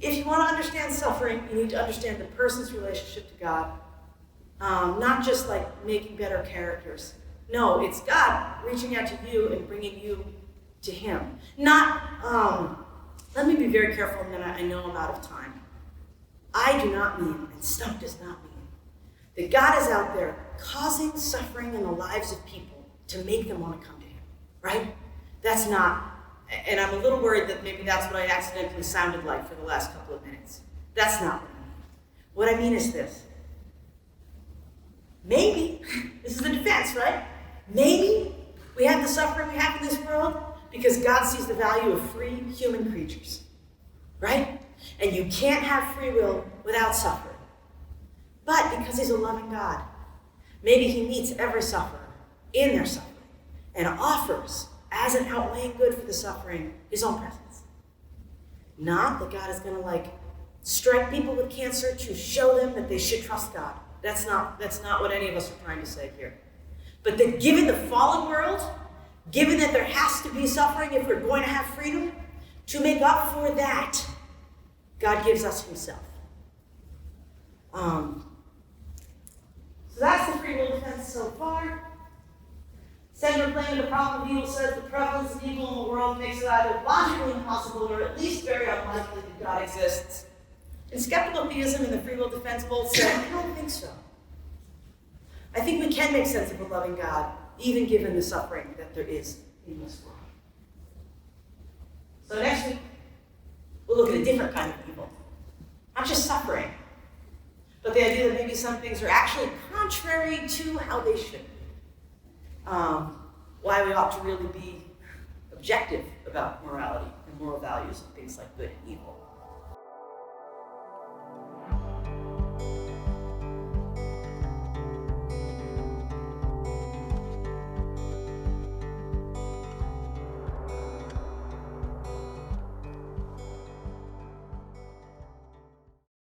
S1: if you want to understand suffering, you need to understand the person's relationship to God. Not just like making better characters. No, it's God reaching out to you and bringing you to him. Not, let me be very careful, and then I know I'm out of time. I do not mean, and Stump does not mean, that God is out there causing suffering in the lives of people to make them want to come to him, right? That's not, and I'm a little worried that maybe that's what I accidentally sounded like for the last couple of minutes. That's not what I mean. What I mean is this. Maybe, this is the defense, right? Maybe we have the suffering we have in this world because God sees the value of free human creatures, right? And you can't have free will without suffering. But because he's a loving God, maybe he meets every sufferer in their suffering and offers, as an outweighing good for the suffering, his own presence. Not that God is going to strike people with cancer to show them that they should trust God. That's not what any of us are trying to say here. But that given the fallen world, given that there has to be suffering if we're going to have freedom, to make up for that, God gives us himself. So that's the free will defense so far. Senator Plain, the problem of evil says the prevalence of evil in the world makes it either logically impossible or at least very unlikely that God exists. And skeptical theism and the free will defense both say, I don't think so. I think we can make sense of a loving God, even given the suffering that there is in this world. So next week, we'll look at a different kind of evil. Not just suffering, but the idea that maybe some things are actually contrary to how they should be. Why we ought to really be objective about morality and moral values and things like good and evil.